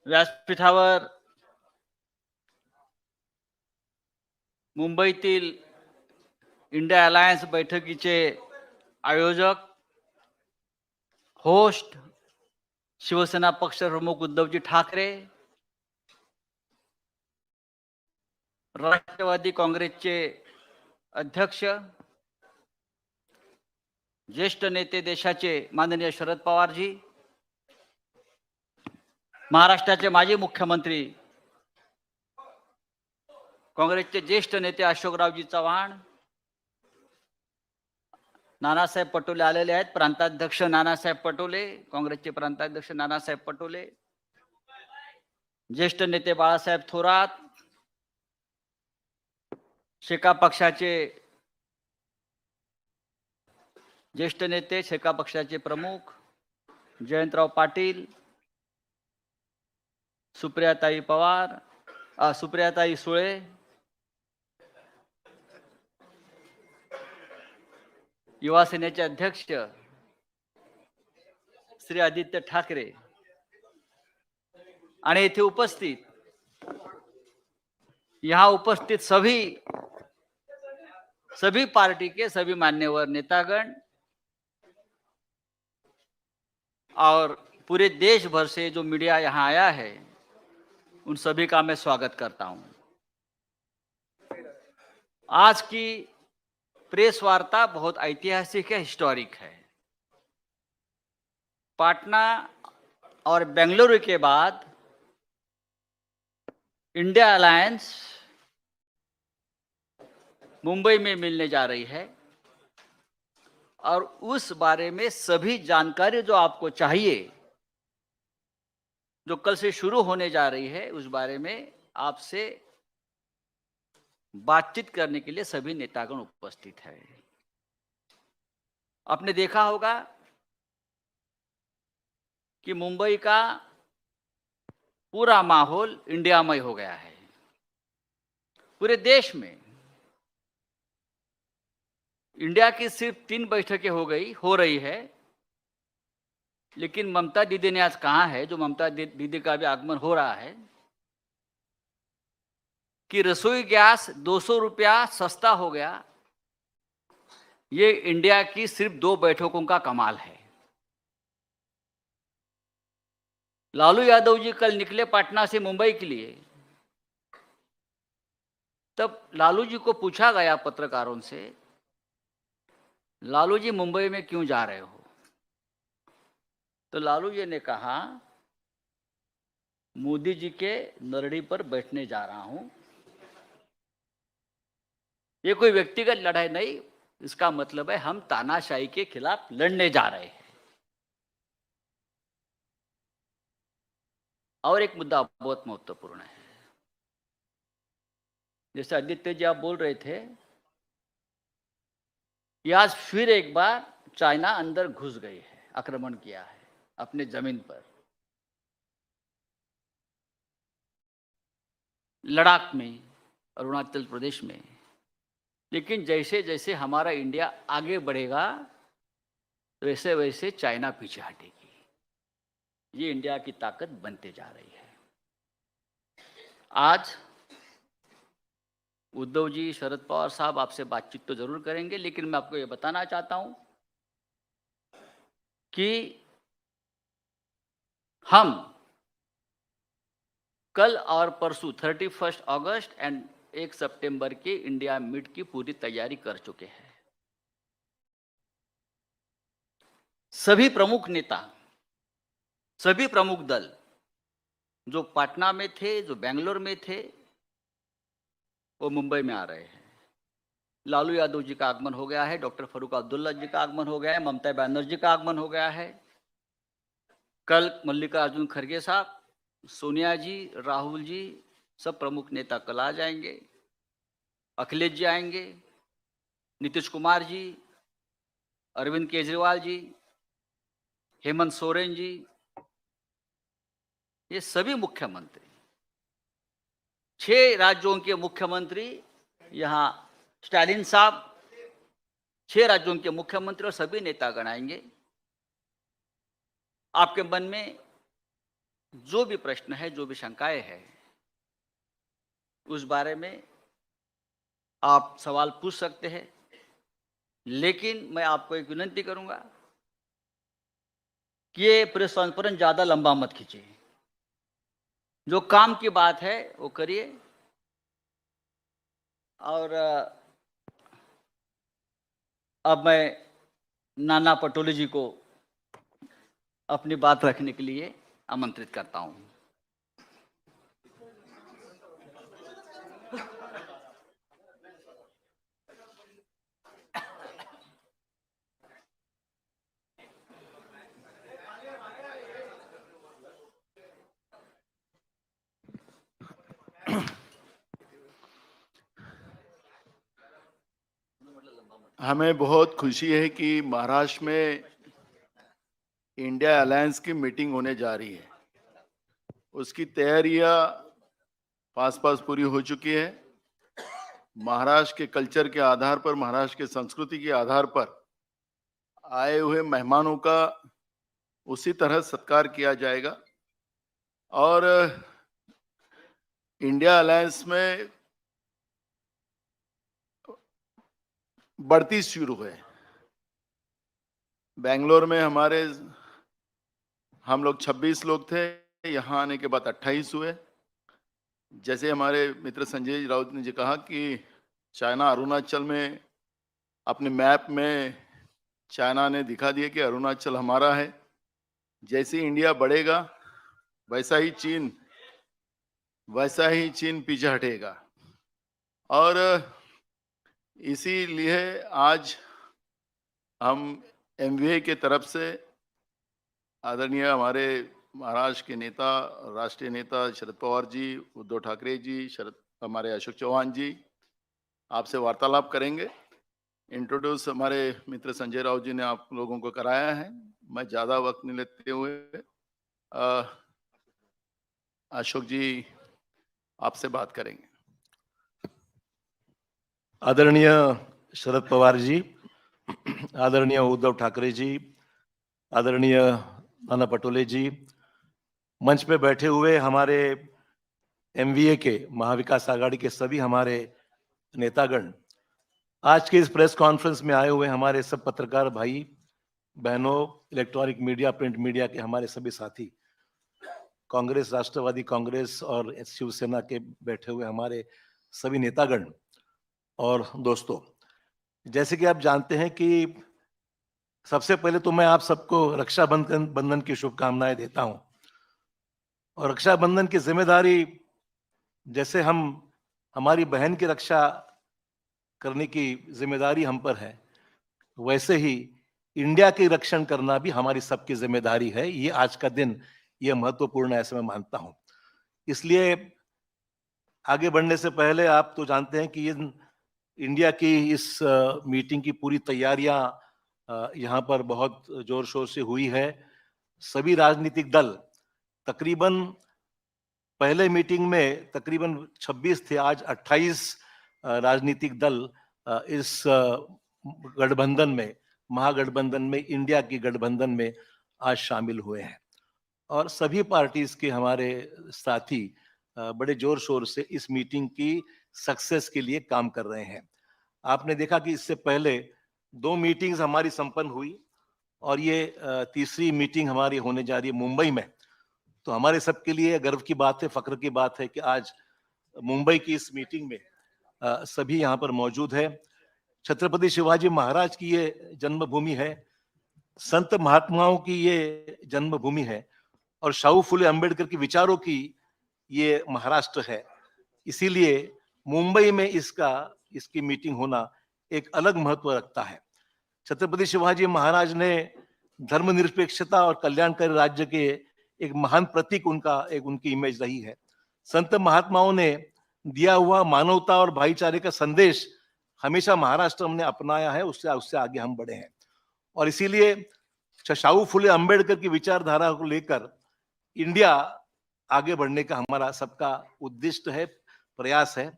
व्यासपीठावर मुंबईतील India alliance बैठकीचे आयोजक, होस्ट, शिवसेना पक्षप्रमुख उद्धवजी ठाकरे, राष्ट्रवादी काँग्रेसचे अध्यक्ष, ज्येष्ठ नेते देशाचे माननीय शरद पवारजी, महाराष्ट्राचे माजी मुख्यमंत्री काँग्रेसचे ज्येष्ठ नेते अशोकरावजी चव्हाण, नानासाहेब पटोले आलेले आहेत, प्रांताध्यक्ष नानासाहेब पटोले, काँग्रेसचे प्रांताध्यक्ष नानासाहेब पटोले, ज्येष्ठ नेते बाळासाहेब थोरात, शेका पक्षाचे ज्येष्ठ नेते, शेका पक्षाचे प्रमुख जयंतराव पाटील, सुप्रियाताई पवार, सुप्रियाताई सुळे, युवा सेनेचे अध्यक्ष श्री आदित्य ठाकरे आणि येथे उपस्थित यहाँ उपस्थित सभी पार्टी के सभी मान्यवर नेतागण और पूरे देश भर से जो मीडिया यहाँ आया है, उन सभी का मैं स्वागत करता हूं। आज की प्रेस वार्ता बहुत ऐतिहासिक है, हिस्टोरिक है। पटना और बेंगलुरु के बाद इंडिया अलायंस मुंबई में मिलने जा रही है और उस बारे में सभी जानकारी जो आपको चाहिए, जो कल से शुरू होने जा रही है, उस बारे में आपसे बातचीत करने के लिए सभी नेतागण उपस्थित है। आपने देखा होगा कि मुंबई का पूरा माहौल इंडियामय हो गया है। पूरे देश में इंडिया की सिर्फ 3 बैठकें हो रही है, लेकिन ममता दीदी ने आज कहा है, जो ममता दीदी का भी आगमन हो रहा है, कि रसोई गैस 200 रुपया सस्ता हो गया। ये इंडिया की सिर्फ 2 बैठकों का कमाल है। लालू यादव जी कल निकले पटना से मुंबई के लिए, तब लालू जी को पूछा गया पत्रकारों से, लालू जी मुंबई में क्यों जा रहे हो? तो लालू जी ने कहा, मोदी जी के नरड़ी पर बैठने जा रहा हूं। ये कोई व्यक्तिगत लड़ाई नहीं, इसका मतलब है हम तानाशाही के खिलाफ लड़ने जा रहे हैं। और एक मुद्दा बहुत महत्वपूर्ण है, जैसे आदित्य जी आप बोल रहे थे कि आज फिर एक बार चाइना अंदर घुस गई है, आक्रमण किया है अपने जमीन पर, लद्दाख में, अरुणाचल प्रदेश में। लेकिन जैसे जैसे हमारा इंडिया आगे बढ़ेगा, वैसे वैसे चाइना पीछे हटेगी। ये इंडिया की ताकत बनते जा रही है। आज उद्धव जी, शरद पवार साहब आपसे बातचीत तो जरूर करेंगे, लेकिन मैं आपको ये बताना चाहता हूं कि हम कल और परसों 31 अगस्त एंड 1 सितंबर के इंडिया मीट की पूरी तैयारी कर चुके हैं। सभी प्रमुख नेता, सभी प्रमुख दल जो पटना में थे, जो बेंगलोर में थे, वो मुंबई में आ रहे हैं। लालू यादव जी का आगमन हो गया है, डॉक्टर फारूक अब्दुल्ला जी का आगमन हो गया है, ममता बनर्जी का आगमन हो गया है। कल मल्लिकार्जुन खड़गे साहब, सोनिया जी, राहुल जी, सब प्रमुख नेता कल आ जाएंगे। अखिलेश जी आएंगे, नीतीश कुमार जी, अरविंद केजरीवाल जी, हेमंत सोरेन जी, ये सभी मुख्यमंत्री, 6 राज्यों के मुख्यमंत्री, यहाँ स्टालिन साहब, 6 राज्यों के मुख्यमंत्री और सभी नेतागण आएंगे। आपके मन में जो भी प्रश्न है, जो भी शंकाएं हैं, उस बारे में आप सवाल पूछ सकते हैं। लेकिन मैं आपको एक विनंती करूंगा कि ये प्रेस कॉन्फ्रेंस ज्यादा लंबा मत खींचिए। जो काम की बात है वो करिए। और अब मैं नाना पटोले जी को अपनी बात रखने के लिए आमंत्रित करता हूं। हमें बहुत खुशी है कि महाराष्ट्र में इंडिया अलायंस की मीटिंग होने जा रही है। उसकी तैयारियां पास पूरी हो चुकी है। महाराष्ट्र के कल्चर के आधार पर, महाराष्ट्र के संस्कृति के आधार पर आए हुए मेहमानों का उसी तरह सत्कार किया जाएगा। और इंडिया अलायंस में बढ़ती शुरू है। बेंगलोर में हम लोग 26 लोग थे, यहाँ आने के बाद 28 हुए। जैसे हमारे मित्र संजय राउत ने जी कहा कि चाइना अरुणाचल में अपने मैप में चाइना ने दिखा दिया कि अरुणाचल हमारा है। जैसे इंडिया बढ़ेगा वैसा ही चीन पीछे हटेगा। और इसीलिए आज हम एमवीए के तरफ से आदरणीय हमारे महाराष्ट्र के नेता, राष्ट्रीय नेता शरद पवार जी, उद्धव ठाकरे जी, हमारे अशोक चौहान जी आपसे वार्तालाप करेंगे। इंट्रोड्यूस हमारे मित्र संजय राउत जी ने आप लोगों को कराया है। मैं ज्यादा वक्त नहीं लेते हुए अशोक जी आपसे बात करेंगे। आदरणीय शरद पवार जी, आदरणीय उद्धव ठाकरे जी, आदरणीय नाना पटोले जी, मंच पे बैठे हुए हमारे एमवीए के महाविकास आघाड़ी के सभी हमारे नेतागण, आज के इस प्रेस कॉन्फ्रेंस में आए हुए हमारे सब पत्रकार भाई बहनों, इलेक्ट्रॉनिक मीडिया, प्रिंट मीडिया के हमारे सभी साथी, कांग्रेस, राष्ट्रवादी कांग्रेस और शिवसेना के बैठे हुए हमारे सभी नेतागण और दोस्तों, जैसे कि आप जानते हैं कि सबसे पहले तो मैं आप सबको रक्षाबंधन की शुभकामनाएं देता हूं। और रक्षाबंधन की जिम्मेदारी जैसे हमारी बहन की रक्षा करने की जिम्मेदारी हम पर है, वैसे ही इंडिया की रक्षण करना भी हमारी सबकी जिम्मेदारी है। ये आज का दिन ये महत्वपूर्ण है, ऐसे मैं मानता हूं। इसलिए आगे बढ़ने से पहले आप तो जानते हैं कि इंडिया की इस मीटिंग की पूरी तैयारियां यहाँ पर बहुत जोर शोर से हुई है। सभी राजनीतिक दल तकरीबन पहले मीटिंग में तकरीबन 26 थे, आज 28 राजनीतिक दल इस गठबंधन में, महागठबंधन में, इंडिया की गठबंधन में आज शामिल हुए हैं। और सभी पार्टीज के हमारे साथी बड़े जोर शोर से इस मीटिंग की सक्सेस के लिए काम कर रहे हैं। आपने देखा कि इससे पहले 2 मीटिंग्स हमारी संपन्न हुई और ये तीसरी मीटिंग हमारी होने जा रही है मुंबई में। तो हमारे सबके लिए गर्व की बात है, फख्र की बात है कि आज मुंबई की इस मीटिंग में सभी यहाँ पर मौजूद है। छत्रपति शिवाजी महाराज की ये जन्मभूमि है, संत महात्माओं की ये जन्मभूमि है और शाहू फुले अंबेडकर की विचारों की ये महाराष्ट्र है। इसीलिए मुंबई में इसकी मीटिंग होना एक अलग महत्व रखता है। छत्रपति शिवाजी महाराज ने धर्मनिरपेक्षता और कल्याणकारी राज्य के एक महान प्रतीक उनकी इमेज रही है। संत महात्माओं ने दिया हुआ मानवता और भाईचारे का संदेश हमेशा महाराष्ट्र हमने अपनाया है, उससे आगे हम बढ़े हैं। और इसीलिए शाहू फुले अंबेडकर की विचारधारा को लेकर इंडिया आगे बढ़ने का हमारा सबका उद्दिष्ट है, प्रयास है।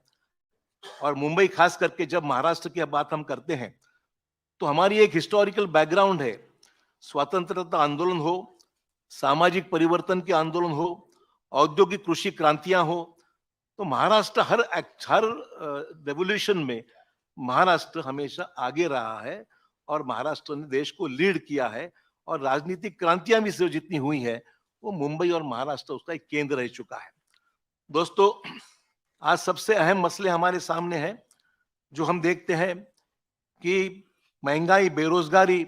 और मुंबई खास करके जब महाराष्ट्र की बात हम करते हैं तो हमारी एक हिस्टोरिकल बैकग्राउंड है। स्वतंत्रता आंदोलन हो, सामाजिक परिवर्तन के आंदोलन हो, औद्योगिक कृषि क्रांतियां हो, तो महाराष्ट्र हर रेवोल्यूशन में महाराष्ट्र हमेशा आगे रहा है और महाराष्ट्र ने देश को लीड किया है और राजनीतिक क्रांतियां भी जो जितनी हुई है वो मुंबई और महाराष्ट्र उसका एक केंद्र रह चुका है। दोस्तों, आज सबसे अहम मसले हमारे सामने हैं जो हम देखते हैं कि महंगाई, बेरोजगारी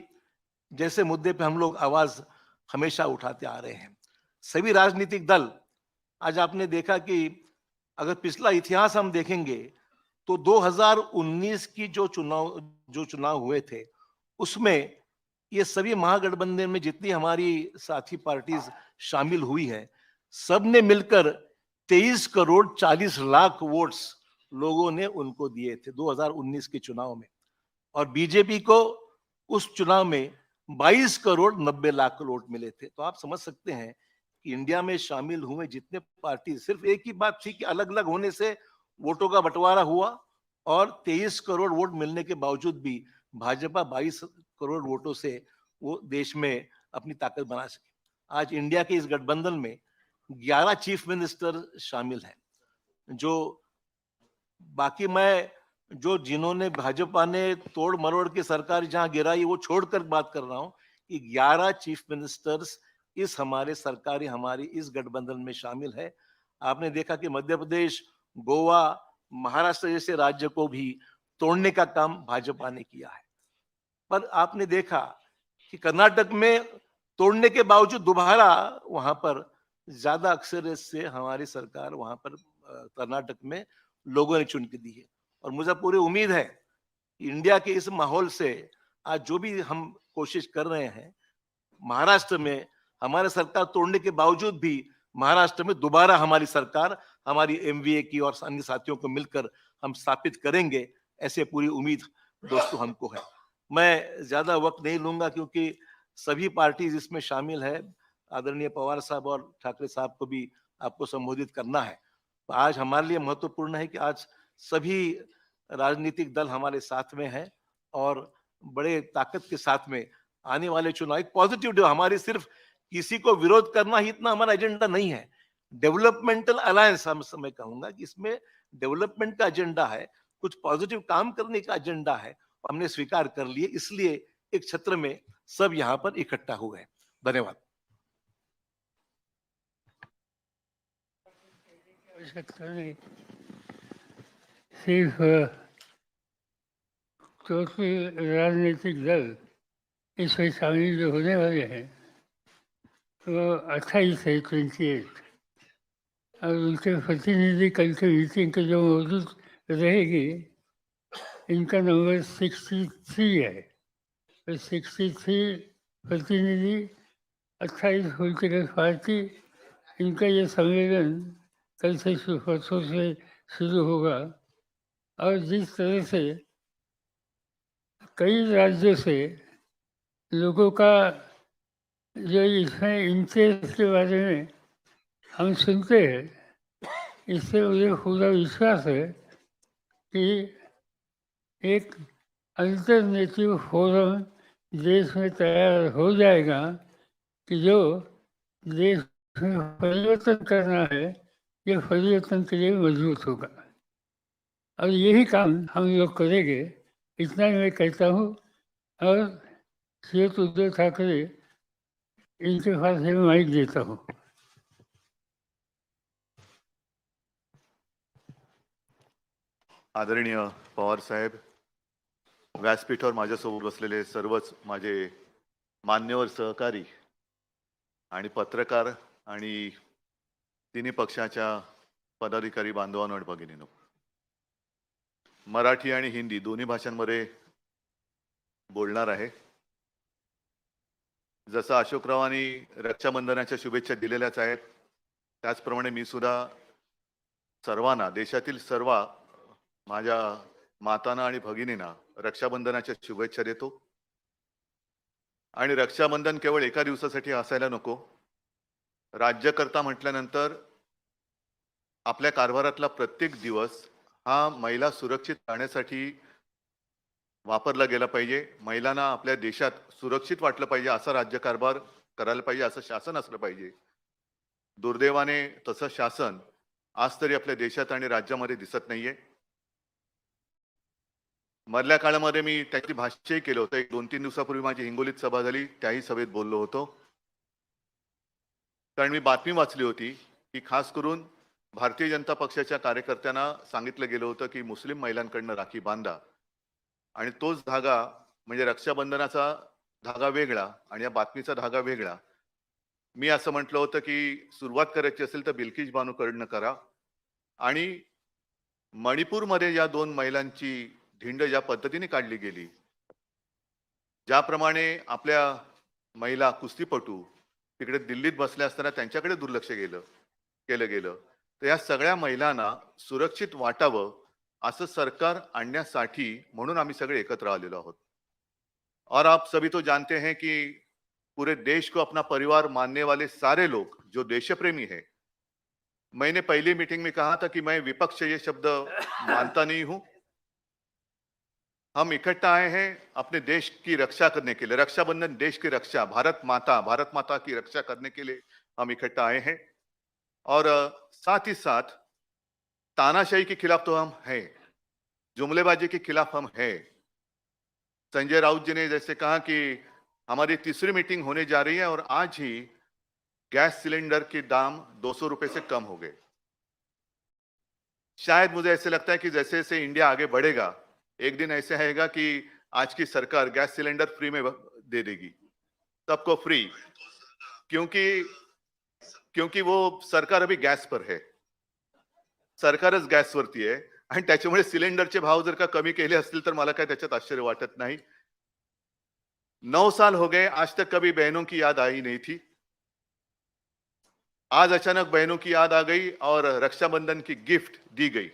जैसे मुद्दे पे हम लोग आवाज हमेशा उठाते आ रहे हैं। सभी राजनीतिक दल, आज आपने देखा कि अगर पिछला इतिहास हम देखेंगे तो 2019 की जो चुनाव हुए थे उसमें ये सभी महागठबंधन में जितनी हमारी साथी पार्टीज शामिल हुई है, सबने मिलकर 23 करोड़ 40 लाख वोट्स लोगों ने उनको दिए थे 2019 के चुनाव में, और बीजेपी को उस चुनाव में 22 करोड़ 90 लाख वोट मिले थे। तो आप समझ सकते हैं कि इंडिया में शामिल हुए जितने पार्टी, सिर्फ एक ही बात थी कि अलग अलग होने से वोटों का बंटवारा हुआ और 23 करोड़ वोट मिलने के बावजूद भी भाजपा 22 करोड़ वोटों से वो देश में अपनी ताकत बना सके। आज इंडिया के इस गठबंधन में 11 चीफ मिनिस्टर शामिल हैं, जो बाकी मैं जो जिन्होंने भाजपा ने तोड़ मरोड़ के सरकार जहां गिराई वो छोड़कर बात कर रहा हूं कि 11 चीफ मिनिस्टर्स इस हमारे सरकारी हमारी इस गठबंधन में शामिल है। आपने देखा कि मध्य प्रदेश, गोवा, महाराष्ट्र जैसे राज्य को भी तोड़ने का काम भाजपा ने किया है, पर आपने देखा कि कर्नाटक में तोड़ने के बावजूद दोबारा वहां पर ज्यादा अक्सरियत से हमारी सरकार वहां पर कर्नाटक में लोगों ने चुन के दी है। और मुझे पूरी उम्मीद है कि इंडिया के इस माहौल से आज जो भी हम कोशिश कर रहे हैं, महाराष्ट्र में हमारे सरकार तोड़ने के बावजूद भी महाराष्ट्र में दोबारा हमारी सरकार हमारी एमवीए की और अन्य साथियों को मिलकर हम स्थापित करेंगे, ऐसे पूरी उम्मीद दोस्तों हमको है। मैं ज्यादा वक्त नहीं लूंगा क्योंकि सभी पार्टी इसमें शामिल है। आदरणीय पवार साहब और ठाकरे साहब को भी आपको संबोधित करना है। तो आज हमारे लिए महत्वपूर्ण है कि आज सभी राजनीतिक दल हमारे साथ में हैं और बड़े ताकत के साथ में आने वाले चुनाव एक पॉजिटिव, हमारी सिर्फ किसी को विरोध करना ही इतना हमारा एजेंडा नहीं है। डेवलपमेंटल अलायंस हम समय कहूंगा कि इसमें डेवलपमेंट का एजेंडा है, कुछ पॉजिटिव काम करने का एजेंडा है, हमने स्वीकार कर लिए, इसलिए एक छत्र में सब यहाँ पर इकट्ठा हुए हैं। धन्यवाद। आवश्यकता नहीं, सिर्फ चौथी राजनीतिक दल इसमें शामिल जो होने वाले हैं वो 28 है, 28, और उनके प्रतिनिधि कल के मीटिंग के जो मौजूद रहेगी, इनका नंबर 63 है। तो 63 प्रतिनिधि, 28 पॉलिटिकल पार्टी, इनका ये सम्मेलन कल से परसों से शुरू होगा। और जिस तरह से कई राज्यों से लोगों का जो इसमें इंटरेस्ट के बारे में हम सुनते हैं, इससे मुझे पूरा विश्वास है कि एक अल्टरनेटिव फोरम देश में तैयार हो जाएगा कि जो देश में परिवर्तन करना है, ये परिवर्तन के लिए मजबूत होगा, और यही काम हम लोग करेंगे। इतना ही मैं कहता हूँ। और श्री उद्धव ठाकरे, इनके पास मैं माइक देता हूँ। आदरणीय पवार साहेब, व्यासपीठावर माझ्यासोबत बसलेले सर्वच माझे मान्यवर सहकारी आणि पत्रकार आणि तिन्ही पक्षाच्या पदाधिकारी बांधवांनो आणि भगिनींनो, मराठी आणि हिंदी दोन्ही भाषांमध्ये बोलणार आहे। जसं अशोकरावांनी रक्षाबंधनाच्या शुभेच्छा दिलेल्याच आहेत, त्याचप्रमाणे मी सुद्धा सर्वांना, देशातील सर्व माझ्या मातांना आणि भगिनींना रक्षाबंधनाच्या शुभेच्छा देतो। आणि रक्षाबंधन केवळ एका दिवसासाठी असायला नको। राज्यकर्ता म्हटल्यानंतर आपल्या कारभारातला प्रत्येक दिवस हा महिला सुरक्षित राहण्यासाठी वापरला गेला पाहिजे। महिलांना आपल्या देशात सुरक्षित वाटलं पाहिजे, असा राज्यकारभार करायला पाहिजे, असं शासन असलं पाहिजे. दुर्दैवाने तसं शासन आज तरी आपल्या देशात आणि राज्यामध्ये दिसत नाहीये. मधल्या काळामध्ये मी त्याची भाष्यही केलं होतं. एक 2-3 दिवसापूर्वी माझी हिंगोलीत सभा झाली, त्याही सभेत बोललो होतो. कारण मी बातमी वाचली होती की खास करून भारतीय जनता पक्षाच्या कार्यकर्त्यांना सांगितलं गेलं होतं की मुस्लिम महिलांकडनं राखी बांधा, आणि तोच धागा म्हणजे रक्षाबंधनाचा धागा वेगळा आणि या बातमीचा धागा वेगळा. मी असं म्हटलं होतं की सुरुवात करायची असेल तर बिल्किस बानूकडनं करा, आणि मणिपूरमध्ये या 2 महिलांची धिंड ज्या पद्धतीने काढली गेली, ज्याप्रमाणे आपल्या महिला कुस्तीपटू तिकडे दिल्लीत बसल्या असताना त्यांच्याकडे दुर्लक्ष केलं गेलं, तर या सगळ्या महिलांना सुरक्षित वाटावं असं सरकार आणण्यासाठी म्हणून आम्ही सगळे एकत्र आलेलो आहोत. और आप सभी तो जानते हैं कि पूरे देश को अपना परिवार मानने वाले सारे लोग जो देशप्रेमी हैं, मैंने पहली मीटिंग में कहा था कि मैं विपक्ष ये शब्द मानता नहीं हूं. हम इकट्ठा आए हैं अपने देश की रक्षा करने के लिए. रक्षाबंधन देश की रक्षा, भारत माता की रक्षा करने के लिए हम इकट्ठा आए हैं. और साथ ही साथ तानाशाही के खिलाफ तो हम हैं, जुमलेबाजी के खिलाफ हम हैं. संजय राउत जी ने जैसे कहा कि हमारी तीसरी मीटिंग होने जा रही है और आज ही गैस सिलेंडर के दाम 200 रुपए से कम हो गए. शायद मुझे ऐसे लगता है कि जैसे जैसे इंडिया आगे बढ़ेगा, एक दिन ऐसे आएगा कि आज की सरकार गैस सिलेंडर फ्री में दे देगी, सबको फ्री, क्योंकि वो सरकार अभी गॅस पर है, सरकारच गॅसवरती आहे, आणि त्याच्यामुळे सिलेंडरचे भाव जर का कमी केले असतील तर मला काय त्याच्यात आश्चर्य वाटत नाही. 9 साल हो गए, आज तक कभी बहनों की याद आई नहीं थी. आज अचानक बहनों की याद आ गई और रक्षाबंधन की गिफ्ट दी गई.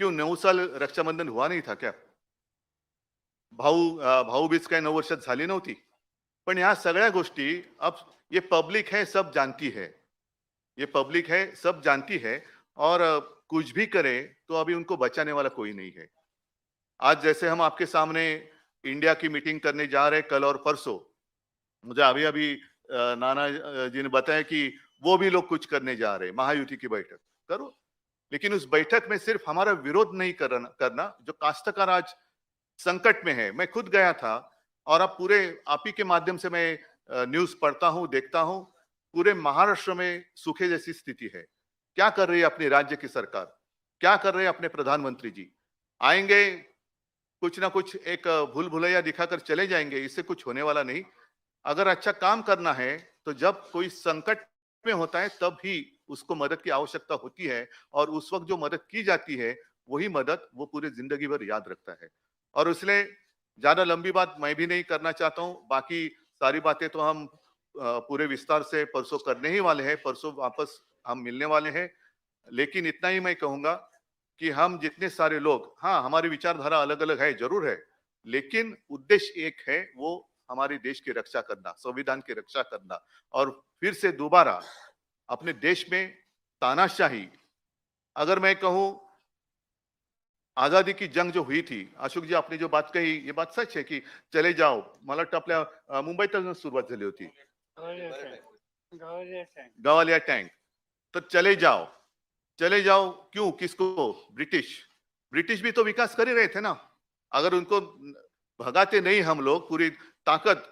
क्यों 9 साल रक्षाबंधन हुआ नहीं था क्या? भाऊबीज काय 9 वर्षात झाली नव्हती? पण या सगळ्या गोष्टी अब ये पब्लिक है, सब जानती है, ये पब्लिक है, सब जानती है, और कुछ भी करे तो अभी उनको बचाने वाला कोई नहीं है. आज जैसे हम आपके सामने इंडिया की मीटिंग करने जा रहे हैं कल और परसों, मुझे अभी नाना जी ने बताया कि वो भी लोग कुछ करने जा रहे हैं, महायुति की बैठक करो, लेकिन उस बैठक में सिर्फ हमारा विरोध नहीं करना. जो काश्तकार आज संकट में है, मैं खुद गया था, और अब पूरे आप ही के माध्यम से मैं न्यूज पढ़ता हूं, देखता हूं, पूरे महाराष्ट्र में सूखे जैसी स्थिति है. क्या कर रही है अपनी राज्य की सरकार, क्या कर रहे हैं अपने प्रधानमंत्री जी? आएंगे, कुछ ना कुछ एक भूल भुलैया दिखाकर चले जाएंगे, इससे कुछ होने वाला नहीं. अगर अच्छा काम करना है तो जब कोई संकट में होता है तब ही उसको मदद की आवश्यकता होती है, और उस वक्त जो मदद की जाती है वही मदद वो पूरे जिंदगी भर याद रखता है. और इसलिए ज्यादा लंबी बात मैं भी नहीं करना चाहता हूं. बाकी सारी बातें तो हम पूरे विस्तार से परसों करने ही वाले हैं, परसों वापस हम मिलने वाले हैं. लेकिन इतना ही मैं कहूंगा कि हम जितने सारे लोग, हाँ हमारी विचारधारा अलग अलग है, जरूर है, लेकिन उद्देश्य एक है, वो हमारे देश की रक्षा करना, संविधान की रक्षा करना, और फिर से दोबारा अपने देश में तानाशाही, अगर मैं कहूं आजादी की जंग जो हुई थी, अशोक जी आपने जो बात कही, ये बात सच है कि चले जाओ, मला वाटतं आपल्या मुंबईतच सुरुवात झाली होती, गवालिया टँक, तो चले जाओ क्यों, किसको? ब्रिटिश भी तो विकास कर ही रहे थे ना. अगर उनको भगाते नहीं हम लोग, पूरी ताकत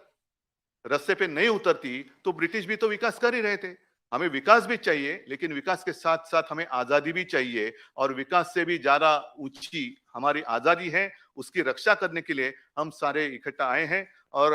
रास्ते पे नहीं उतरती, तो ब्रिटिश भी तो विकास कर ही रहे थे. हमें विकास भी चाहिए, लेकिन विकास के साथ साथ हमें आजादी भी चाहिए, और विकास से भी ज्यादा ऊंची हमारी आजादी है. उसकी रक्षा करने के लिए हम सारे इकट्ठा आए हैं, और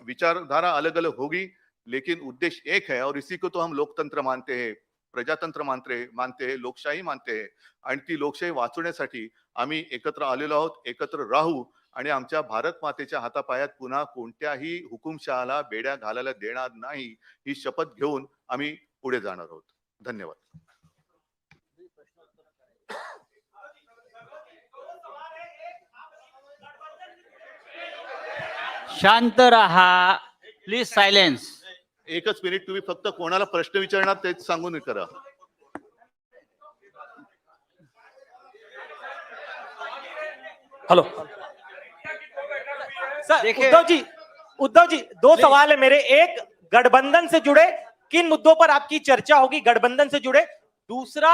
विचारधारा अलग अलग होगी, लेकिन उद्देश्य एक है, और इसी को तो हम लोकतंत्र मानते हैं, प्रजातंत्र मानते हैं, लोकशाही मानते हैं. आणि ती लोकशाही वाचवण्यासाठी आम्ही एकत्र आलेलो आहोत. एकत्र राहू, आणि आमच्या भारत मातेच्या हातापायात पुन्हा कोणत्याही हुकुमशहाला बेड्या घालायला देणार नाही, ही शपथ घेऊन आम्ही पुढे जाणार आहोत. धन्यवाद. शांत रहा, प्लीज सायलेन्स. एकच मिनिट, तुम्ही फक्त कोणाला प्रश्न विचारणार तेच सांगून करा. हेलो सर, देखिए- उद्धव जी 2 सवाल है मेरे. एक, गठबंधन से जुड़े किन मुद्दों पर आपकी चर्चा होगी, गठबंधन से जुड़े? दूसरा,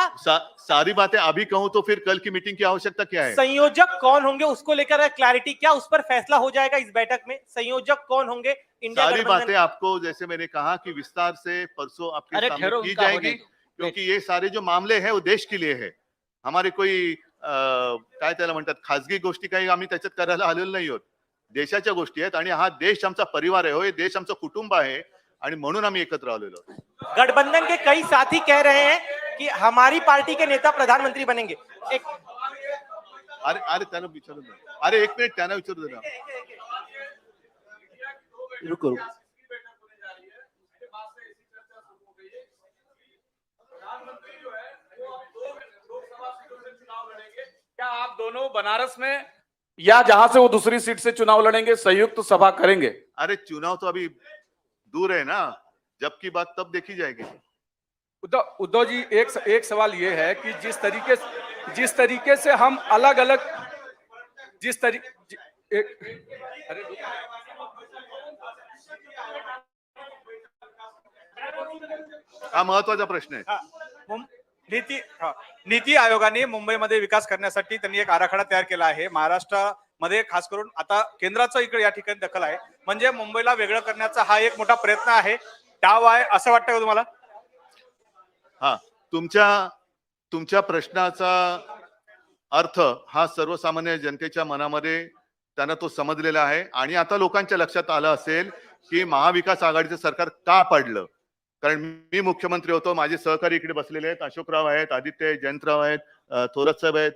सारी बातें अभी कहूं तो फिर कल की मीटिंग की आवश्यकता क्या है? संयोजक कौन होंगे उसको लेकर क्लैरिटी, क्या उस पर फैसला हो जाएगा इस बैठक में? संयोजक कौन होंगे इंडिया सारी गठबंधन? बातें आपको जैसे मैंने कहा कि विस्तार से परसों आपके अरे सामने ठहरो, की उनका होने जाएगी, दो। क्योंकि ये सारे जो मामले हैं वो देश के लिए है. हमारे कोई काय त्याला म्हणतात खासगी गोष्टी काही आम्ही त्याच्यात करायला आलेलो नाही आहोत. देशाच्या गोष्टी आहेत आणि हा देश आमचा परिवार आहे, हो हे देश आमचं कुटुंब आहे आणि म्हणून आम्ही एकत्र आलेलो आहोत. गठबंधन के कई साथी कह रहे हैं कि हमारी पार्टी के नेता प्रधानमंत्री बनेंगे. एक अरे अरे त्यांना विचारू दे. अरे एक मिनिट त्यांना विचारू दे ना. रुको रुको। क्या आप दोनों बनारस में या जहां से वो दूसरी सीट से चुनाव लड़ेंगे संयुक्त सभा करेंगे? अरे चुनाव तो अभी दूर है ना, जब की बात तब देखी जाएगी. उद्धव जी, एक सवाल ये है कि जिस तरीके से हम अलग अलग अरे हा महत्वाचा प्रश्न आहे. नीती आयोगाने मुंबईमध्ये विकास करण्यासाठी त्यांनी एक आराखडा तयार केला आहे. महाराष्ट्रामध्ये खास करून आता केंद्राचं इकडे या ठिकाणी दखल आहे, म्हणजे मुंबईला वेगळं करण्याचा हा एक मोठा प्रयत्न आहे, डाव आहे, असं वाटतं का तुम्हाला? हा, तुमच्या प्रश्नाचा अर्थ हा सर्वसामान्य जनतेच्या मनामध्ये त्यांना तो समजलेला आहे आणि आता लोकांच्या लक्षात आलं असेल की महाविकास आघाडीचं सरकार का पडलं. कारण मी मुख्यमंत्री होतो, माझे सहकारी इकडे बसलेले आहेत, अशोकराव आहेत, आदित्य आहेत, जयंतराव आहेत, थोरात साहेब आहेत.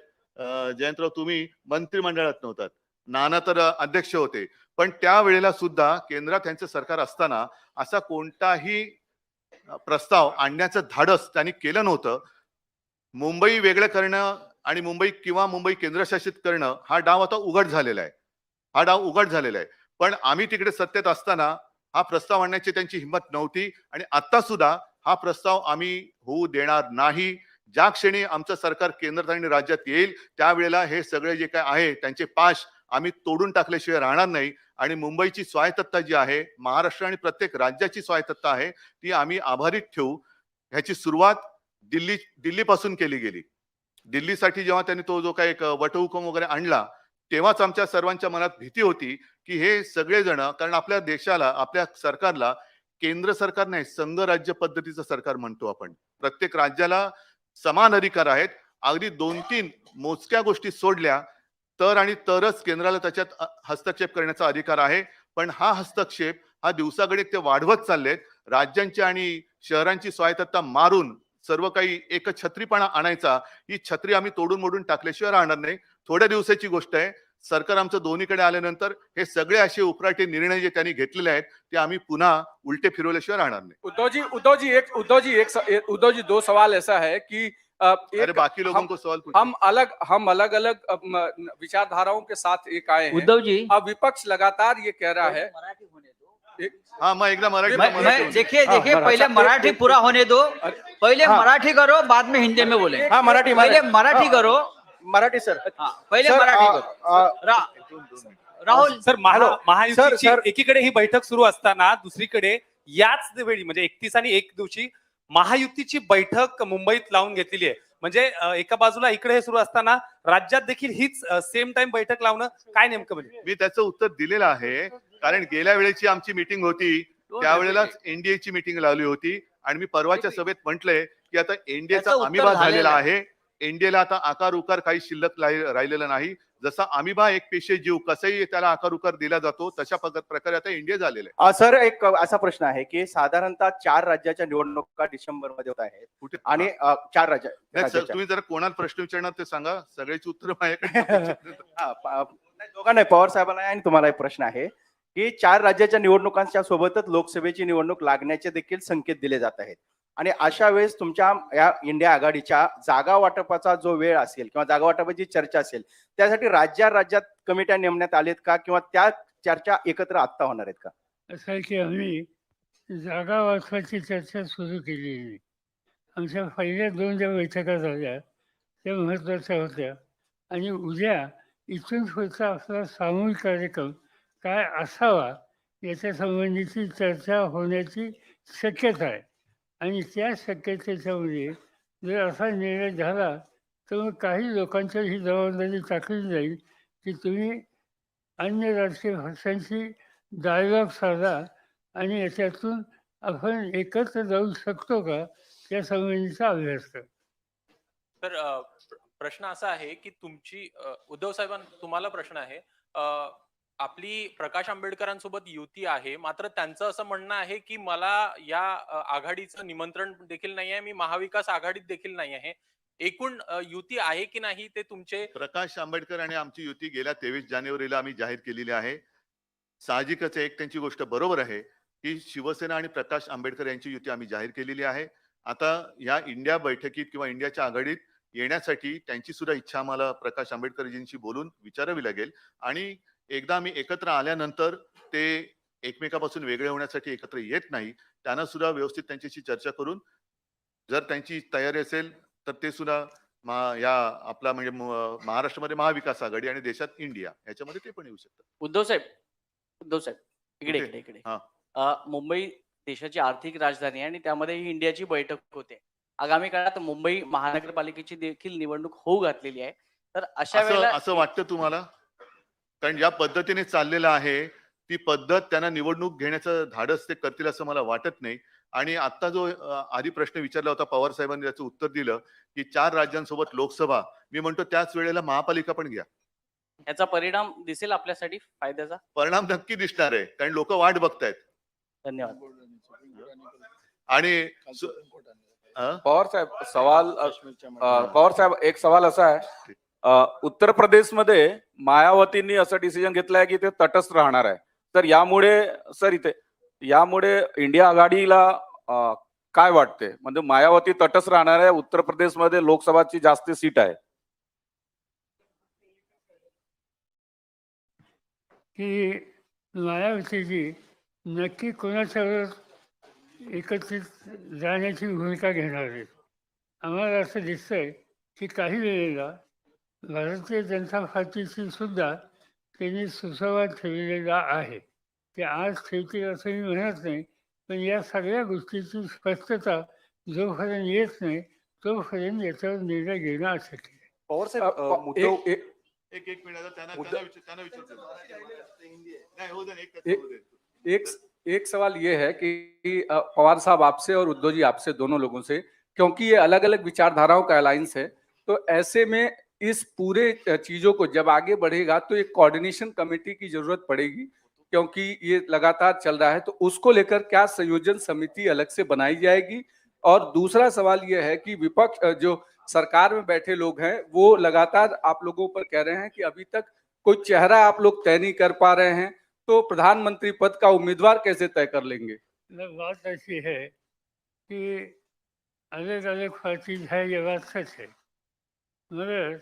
जयंतराव तुम्ही मंत्रिमंडळात नव्हतात, नाना तर अध्यक्ष होते, पण त्यावेळेला सुद्धा केंद्रात त्यांचं सरकार असताना असा कोणताही प्रस्ताव आणण्याचं धाडस त्यांनी केलं नव्हतं. मुंबई वेगळं करणं आणि मुंबई केंद्रशासित करणं हा डाव आता उघड झालेला आहे. पण आम्ही तिकडे सत्तेत असताना हा प्रस्ताव आणण्याची त्यांची हिंमत नव्हती आणि आता सुद्धा हा प्रस्ताव आम्ही होऊ देणार नाही. ज्या क्षणी आमचं सरकार केंद्रात आणि राज्यात येईल त्यावेळेला हे सगळे जे काय आहे त्यांचे पाश आम्ही तोडून टाकल्याशिवाय राहणार नाही आणि मुंबईची स्वायत्तता जी आहे, महाराष्ट्र आणि प्रत्येक राज्याची स्वायत्तता आहे, ती आम्ही आभारीत ठेवू. ह्याची सुरुवात दिल्लीपासून केली गेली. दिल्लीसाठी जेव्हा त्यांनी तो जो काही एक वटहुकूम वगैरे आणला तेव्हाच आमच्या सर्वांच्या मनात भीती होती की हे सगळेजण, कारण आपल्या देशाला, आपल्या सरकारला केंद्र सरकार नाही, संघ राज्य पद्धतीचं सरकार म्हणतो आपण. प्रत्येक राज्याला समान अधिकार आहेत. अगदी 2-3 मोजक्या गोष्टी सोडल्या तरच केंद्राला त्याच्यात हस्तक्षेप करण्याचा अधिकार आहे. पण हा हस्तक्षेप हा दिवसागणिक ते वाढवत चाललेत. राज्यांची आणि शहरांची स्वायत्तता मारून सर्व काही एकछत्रीपणा आणायचा, ही छत्री आम्ही तोडून मोडून टाकल्याशिवाय राहणार नाही. थोड्या दिवसाची गोष्ट आहे. सरकार आमचं दोन्हीकडे आल्यानंतर हे सगळे असे उपराटे निर्णय जे त्यांनी घेतलेले आहेत ते आम्ही पुन्हा उलटे फिरवल्याशिवाय राहणार नाही. उद्धव जी, 2 सवाल ऐसा है कि अरे बाकी लोगों को सवाल पूछो. हम अलग अलग विचारधाराओं के साथ एक आए हैं. उद्धव जी, अब विपक्ष लगातार ये कह रहा है, मराठी होने दो. हाँ, मैं एकदा मराठी देखिए हाँ, पहले मराठी पूरा होने दो. पहले हाँ। मराठी करो, बाद में हिंदी में बोले. हाँ, मराठी पहले मराठी करो. मराठी सर. हाँ, पहले सर, मराठी करो. राहुल, सर, महायुतीची सर. एकीकडे ही बैठक सुरू असताना दुसरीकडे याच वेळी म्हणजे 31 आणि 1 दिवशी महायुतीची बैठक मुंबईत लावून घेतलेली आहे. म्हणजे एका बाजूला इकडे हे सुरू असताना राज्यात देखील हीच सेम टाइम बैठक लावणं काय नेमकं म्हणजे? मी त्याचं उत्तर दिलेलं आहे. कारण गेल्या वेळेची आमची मीटिंग होती त्यावेळेलाच एनडीएची मीटिंग लावली होती आणि मी परवाच्या सभेत म्हटलंय की आता एनडीएचा त्याचं उत्तर अमिबा झालेला झालेलं आहे. एनडीएला आता आकार उकार काही शिल्लक राहिलेलं नाही. जसा अमिबा एक पेशे जीव कसंही त्याला आकार उकार दिला जातो तशा प्रकारे आता इंडिया झालेलं आहे. सर, एक असा प्रश्न आहे की साधारणतः 4 राज्याच्या निवडणुका डिसेंबर मध्ये होत आहेत कुठे आणि 4 नाही, सर, तुम्ही जरा कोणाला प्रश्न विचारणार ते सांगा. सगळ्याची उत्तर माझ्याकडे. दोघांना नाही, पवार साहेबांना आणि तुम्हाला एक प्रश्न आहे की 4 राज्याच्या निवडणुकांच्या सोबतच लोकसभेची निवडणूक लागण्याचे देखील संकेत दिले जात आहेत आणि अशा वेळेस तुमच्या या इंडिया आघाडीच्या जागा वाटपाचा जो वेळ असेल किंवा जागा वाटपाची चर्चा असेल त्यासाठी राज्यात कमिट्या नेमण्यात आलेत का किंवा त्या चर्चा एकत्र आत्ता होणार आहेत का? असं आहे की आम्ही जागा वाचवायची चर्चा सुरू केलेली नाही. आमच्या पहिल्या 2 ज्या बैठका झाल्या त्या महत्त्वाच्या होत्या आणि उद्या इथून पुढचा आपला सामूहिक कार्यक्रम काय असावा याच्या संबंधीची चर्चा होण्याची शक्यता आहे आणि त्या शक्यतेच्यामध्ये जर असा निर्णय झाला तर मग काही लोकांच्या ही जबाबदारी टाकली जाईल की तुम्ही अन्य राजकीय पक्षांशी डायलॉग साधा आणि याच्यातून आपण एकत्र जाऊ शकतो का या संबंधीचा अभ्यास करा. तर प्रश्न असा आहे की तुमची उद्धव साहेबांना तुम्हाला प्रश्न आहे. आपली प्रकाश आंबेडकरांसोबत युती आहे, मात्र त्यांचं असं म्हणणं आहे की मला या आघाडीचं निमंत्रण देखील नाही आहे, मी महाविकास आघाडीत देखील नाही आहे. एकूण युती आहे की नाही ते तुमचे प्रकाश आंबेडकर आणि आमची युती गेल्या 23 जानेवारीला आम्ही जाहीर केलेली आहे. साहजिकच आहे, एक त्यांची गोष्ट बरोबर आहे की शिवसेना आणि प्रकाश आंबेडकर यांची युती आम्ही जाहीर केलेली आहे. आता या इंडिया बैठकीत किंवा इंडियाच्या आघाडीत येण्यासाठी त्यांची सुद्धा इच्छा आम्हाला प्रकाश आंबेडकरजींशी बोलून विचारावी लागेल आणि एकदा आम्ही एकत्र आल्यानंतर ते एकमेकापासून वेगळे होण्यासाठी एकत्र येत नाही. त्यांना सुद्धा व्यवस्थित त्यांच्याशी चर्चा करून जर त्यांची तयारी असेल तर ते सुद्धा या आपला म्हणजे महाराष्ट्रामध्ये महाविकास आघाडी आणि देशात इंडिया याच्यामध्ये ते पण येऊ शकतात. उद्धव साहेब इकडे कुठे? इकडे इकडे हा. मुंबई देशाची आर्थिक राजधानी आहे आणि त्यामध्ये ही इंडियाची बैठक होते. आगामी काळात मुंबई महानगरपालिकेची देखील निवडणूक होऊ घातलेली आहे. तर अशा असं वेळेला असं वाटतं तुम्हाला? कारण ज्या पद्धतीने चाललेलं आहे ती पद्धत त्यांना निवडणूक घेण्याचं धाडस ते करतील असं मला वाटत नाही. आणि आता जो आधी प्रश्न विचारला होता पवार साहेबांनी त्याचं उत्तर दिलं की 4 राज्यांसोबत लोकसभा, मी म्हणतो त्याच वेळेला महापालिका पण घ्या. याचा परिणाम दिसेल आपल्यासाठी फायद्याचा. परिणाम नक्की दिसणार आहे कारण लोक वाट बघतायत. धन्यवाद. आणि पवार साहेब एक सवाल असा आहे, उत्तर प्रदेशमध्ये मायावतींनी असं डिसिजन घेतलंय की ते तटस्थ राहणार आहे. तर यामुळे इंडिया आघाडीला काय वाटते? म्हणजे मायावती तटस्थ राहणार आहे, उत्तर प्रदेशमध्ये लोकसभाची जास्त सीट आहे. की मायावतीजी नक्की कोणाच्यावर एकत्रित जाण्याची भूमिका घेणार आहेत. आम्हाला असं दिसतंय की काही वेळेला भारतीय जनता पार्टीची सुद्धा त्यांनी सुसंवाद ठेवलेला आहे. ते आज ठेवतील असं मी म्हणत नाही, पण या सगळ्या गोष्टीची स्पष्टता जोपर्यंत येत नाही तोपर्यंत याच्यावर निर्णय घेणं अशक्य आहे. पवार साहेब एक मिनिट त्यांना विचारतो. नाही, होऊ दे, एक होऊ दे. एक सवाल ये है कि पवार साहब आपसे और उद्धव जी आपसे दोनों लोगों से, क्योंकि ये अलग अलग विचारधाराओं का अलायंस है, तो ऐसे में इस पूरे चीजों को जब आगे बढ़ेगा तो एक कोऑर्डिनेशन कमेटी की जरूरत पड़ेगी, क्योंकि ये लगातार चल रहा है. तो उसको लेकर क्या संयोजन समिति अलग से बनाई जाएगी? और दूसरा सवाल ये है कि विपक्ष जो सरकार में बैठे लोग हैं वो लगातार आप लोगों पर कह रहे हैं कि अभी तक कोई चेहरा आप लोग तय नहीं कर पा रहे हैं, तो प्रधानमंत्री पद का उम्मीदवार कैसे तय कर लेंगे? बात ऐसी है कि अलग अलग पार्टीज है, ये बात सच है, मगर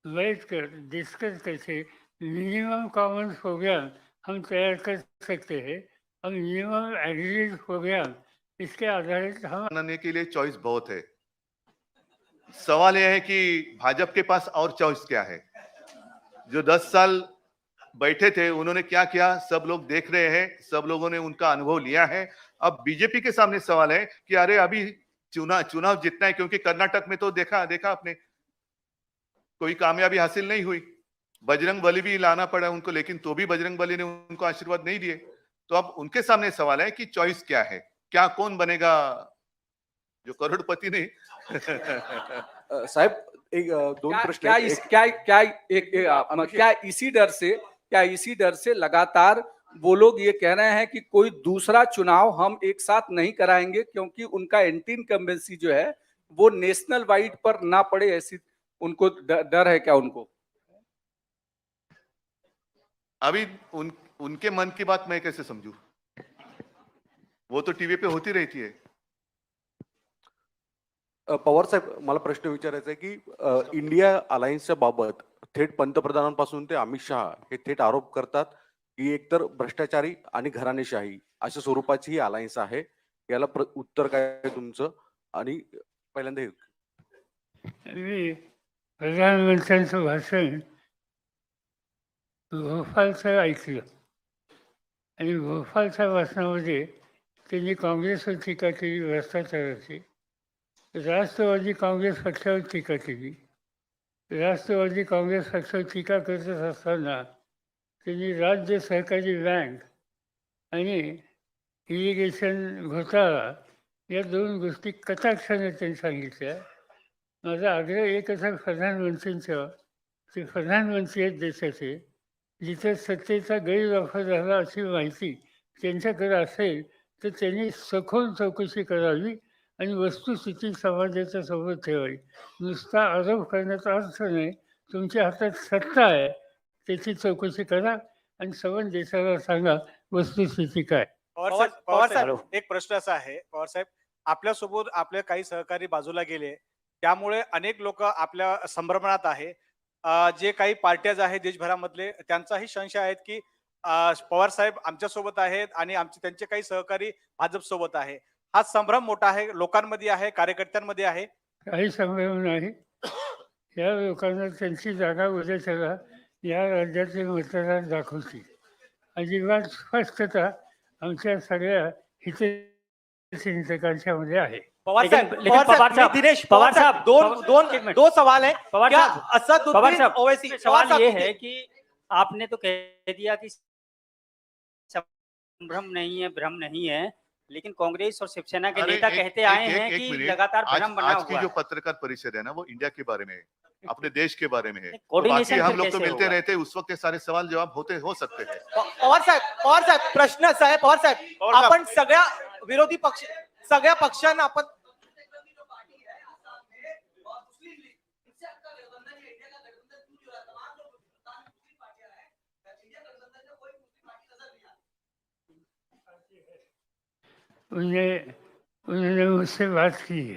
बैठ कर डिस्कस करके मिनिमम कॉमन प्रोग्राम हम तैयार कर सकते हैं और मिनिमम एग्रीड प्रोग्राम इसके आधारित हम बनाने के लिए चॉइस बहुत है. सवाल यह है कि भाजपा के पास और चॉइस क्या है? जो 10 साल बैठे थे उन्होंने क्या किया सब लोग देख रहे हैं, सब लोगों ने उनका अनुभव लिया है. अब बीजेपी के सामने सवाल है कि अरे अभी चुनाव जीतना है, क्योंकि कर्नाटक में तो देखा आपने कोई कामयाबी हासिल नहीं हुई. बजरंग बली भी लाना पड़ा उनको, लेकिन तो भी बजरंग बली ने उनको आशीर्वाद नहीं दिए. तो अब उनके सामने सवाल है कि चॉइस क्या है, क्या कौन बनेगा जो करोड़पति नहीं. साहेब एक दोन प्रश्न आहेत. क्या इसी डर से लगातार वो लोग ये कह रहे हैं कि कोई दूसरा चुनाव हम एक साथ नहीं कराएंगे, क्योंकि उनका एंटी इनकम्बेंसी जो है वो नेशनल वाइड पर ना पड़े, ऐसी उनको डर है क्या उनको? अभी उनके मन की बात मैं कैसे समझू? वो तो टीवी पे होती रहती है. पवार साहेब मला प्रश्न विचारायचा आहे की इंडिया अलायन्सच्या बाबत थेट पंतप्रधानांपासून ते अमित शहा हे थेट आरोप करतात की एकतर भ्रष्टाचारी आणि घराणेशाही अशा स्वरूपाची ही अलायन्स आहे. याला उत्तर काय आहे तुमचं? आणि पहिल्यांदा मी प्रधानमंत्र्यांचं भाषण भोपाळचं ऐकलं आणि भोपाळच्या भाषणामध्ये त्यांनी काँग्रेसवर टीका केली, भ्रष्टाचाराची. राष्ट्रवादी काँग्रेस पक्षावर टीका केली. राष्ट्रवादी काँग्रेस पक्षावर टीका करत असताना त्यांनी राज्य सहकारी बँक आणि इरिगेशन घोटाळा या 2 गोष्टी कटाक्षाने त्यांनी सांगितल्या. माझा आग्रह एकच आहे प्रधानमंत्र्यांचा, ते प्रधानमंत्री आहेत देशाचे, जिथे सत्तेचा गैरवापर झाला अशी माहिती त्यांच्याकडे असेल तर त्यांनी सखोल चौकशी करावी आणि वस्तुस्थिती समाजाच्या समोर ठेवावी. नुसता आरोप करण्याचा अर्थ नाही. तुमच्या हातात सत्ता आहे, त्याची चौकशी करा आणि संबंध देशाला सांगा वस्तुस्थिती काय. पवार साहेब, एक प्रश्न असा आहे पवार साहेब, आपल्यासोबत आपले काही सहकारी बाजूला गेले, त्यामुळे अनेक लोक आपल्या संभ्रमणात आहे. जे काही पार्ट्याज आहेत देशभरामधले, त्यांचाही संशय आहेत की पवार साहेब आमच्या सोबत आहेत आणि त्यांचे काही सहकारी भाजप सोबत आहे. हा संभ्रम मोठा आहे, लोकांमध्ये आहे, कार्यकर्त्यांमध्ये आहे. काही संभ्रम नाही. या लोकांना त्यांची जागा उद्याच्याला या राज्याचे मतदार दाखवतील. अजिबात स्पष्टता आमच्या सगळ्या हितचिंतकांच्यामध्ये आहे. पवार साहब, दिनेश पवार साहब, दो सवाल है. क्या असदुद्दीन ओवैसी, सवाल ये है कि आपने तो कह दिया कि संभ्रम नहीं है, भ्रम नहीं है, लेकिन कांग्रेस और शिवसेना के नेता कहते आए हैं कि लगातार भ्रम बना आज हुआ की है। जो पत्रकार परिषद है ना, वो इंडिया के बारे में है, अपने देश के बारे में है. तो कोऑर्डिनेशन बाकी हम फिर लोग तो कैसे मिलते होगा? रहते हैं, उस वक्त ये सारे सवाल जवाब हो सकते हैं. पवार साहेब प्रश्न असा आहे, पवार साहेब आपण सगळ्या विरोधी पक्ष, सगळ्या पक्षांना आपण उन्होंने मुझसे बात की है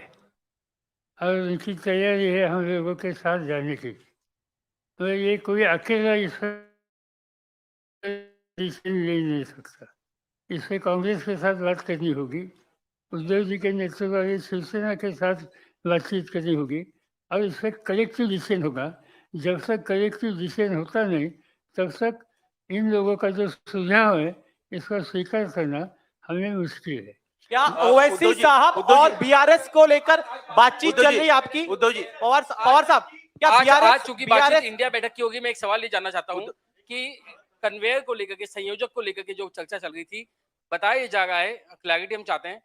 और उनकी तैयारी है हम लोगों के साथ जाने की. तो ये कोई अकेला इसमें डिसीजन ले नहीं सकता. इसमें कांग्रेस के साथ बात करनी होगी, उद्धव जी के नेतृत्व वाली शिवसेना के साथ बातचीत करनी होगी और इसमें कलेक्टिव डिसीजन होगा. जब तक कलेक्टिव डिसीजन होता नहीं तब तक इन लोगों का जो सुझाव है इसका स्वीकार करना हमें मुश्किल है. क्या ओवैसी साहब और बीआरएस को लेकर बातचीत चल रही है आपकी? उद्धव जी, पवार साहब, क्या आज चूंकि बातचीत बीआरएस इंडिया बैठक की होगी, मैं एक सवाल ये जानना चाहता हूँ कि कन्वेयर को लेकर के, संयोजक को लेकर के जो चर्चा चल रही थी, बताया जा रहा है, क्लैरिटी हम चाहते हैं.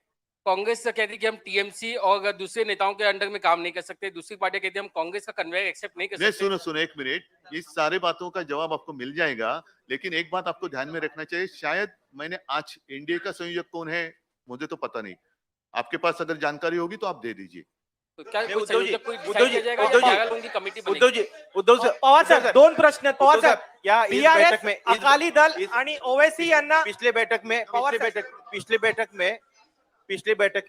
कांग्रेस से कहती है कि हम टीएमसी और दूसरे नेताओं के अंडर में काम नहीं कर सकते, दूसरी पार्टी कहती है हम कांग्रेस का कन्वेयर एक्सेप्ट नहीं कर नहीं, सकते. सुनो एक मिनट, इस सारे बातों का जवाब आपको मिल जाएगा, लेकिन एक बात आपको ध्यान में रखना चाहिए. शायद मैंने आज एनडीए का संयोजक कौन है मुझे तो पता नहीं, आपके पास अगर जानकारी होगी तो आप दे दीजिए. तो क्या कोई उद्धव जी, संयोजक कोई उद्धव जी, decide किया जाएगा या उद्धव जी, पागल लोगों की कमेटी बनेगी? पवार साहब, 2 प्रश्न आहेत पवार साहब. या इस बीआरएस, बैठक में अकाली दल आणि ओवैसी यांना पिछले बैठक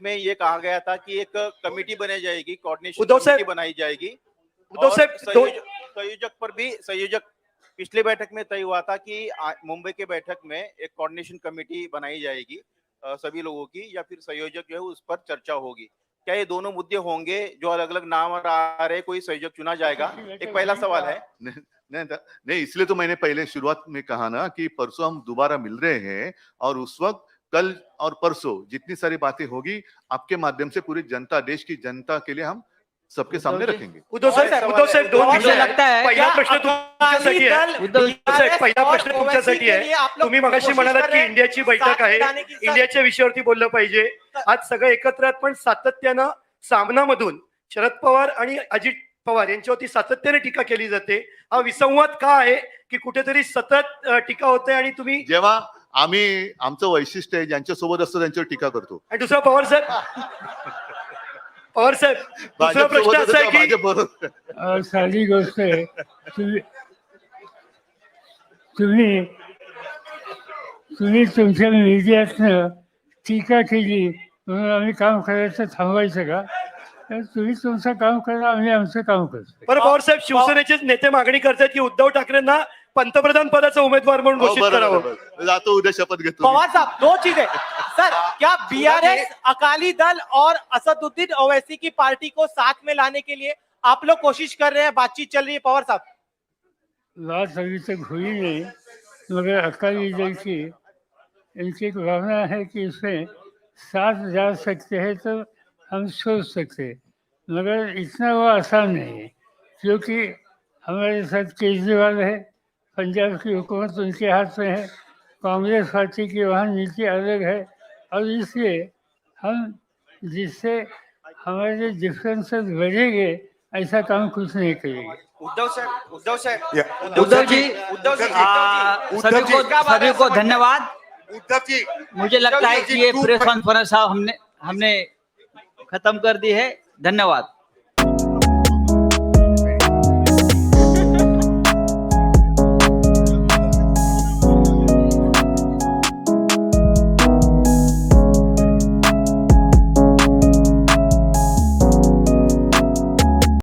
में ये कहा गया था कि एक कमेटी बनाई जाएगी, कोऑर्डिनेशन उद्धव साहब, कमेटी बनाई जाएगी. उद्धव और साहब, संयोजक पिछले बैठक में तय हुआ था कि मुंबई के बैठक में एक कोऑर्डिनेशन कमेटी बनाई जाएगी सभी लोगों की, या फिर संयोजक जो है उस पर चर्चा होगी. क्या ये दोनों मुद्दे होंगे जो अलग अलग नाम आ रहे, कोई संयोजक चुना जाएगा? एक पहला सवाल है. नहीं, इसलिए तो मैंने पहले शुरुआत में कहा ना कि परसों हम दोबारा मिल रहे हैं और उस वक्त कल और परसों जितनी सारी बातें होगी आपके माध्यम से पूरी जनता, देश की जनता के लिए हम सबके सामने रखेंगे. उद्धव साहेब, 2 विषय लगता है. पहिला प्रश्न तुमच्यासाठी आहे. पहिला प्रश्न तुमच्यासाठी आहे. तुम्ही मगाशी म्हणालात की इंडियाची बैठक आहे, इंडियाच्या विषयावरती बोललं पाहिजे. आज सगळं एकत्र आहेत, पण सातत्यानं सामनामधून शरद पवार आणि अजित पवार यांच्यावरती सातत्याने टीका केली जाते. हा विसंवाद का आहे की कुठेतरी सतत टीका होते आणि तुम्ही, जेव्हा आम्ही आमचं वैशिष्ट्य आहे ज्यांच्या सोबत असतो त्यांच्यावर टीका करतो. आणि दुसरा पवार साहेब, दुसरा प्रश्न असा आहे की साधी गोष्ट आहे. तुम्ही तुमच्या मीडियातनं टीका केली म्हणून आम्ही काम करायचं थांबवायचं का? तर तुम्ही तुमचं काम करा, आम्ही आमचं काम करतो. बरं पवार साहेब, शिवसेनेचे नेते मागणी करतात की उद्धव ठाकरेंना पंतप्रधान पदाचा उमेदवार म्हणून घोषित करावं. जातो उद्या शपथ घेतो. पवार साहब, 2 चीजें सर, क्या बीआरएस, अकाली दल और असदुद्दीन ओवैसी की पार्टी को साथ में लाने के लिए आप लोग कोशिश कर रहे हैं, बातचीत चल रही है? पवार साहब, बात अभी तक हुई नहीं, मगर अकाली दल की इनकी एक भावना है कि इसमें साथ जा सकते हैं तो हम सोच सकते हैं, मगर इतना वो आसान नहीं है, क्योंकि हमारे साथ केजरीवाल है, पंजाब की हुकूमत उनके हाथ में है, कांग्रेस पार्टी की वहाँ नीति अलग है, और इसलिए हम जिससे हमारे डिफरेंसेस बढ़ेंगे ऐसा काम कुछ नहीं करेंगे। उद्धव साहेब सभी को धन्यवाद। उद्धव जी मुझे लगता है कि ये प्रेस कॉन्फ्रेंस हमने खत्म कर दी है। धन्यवाद।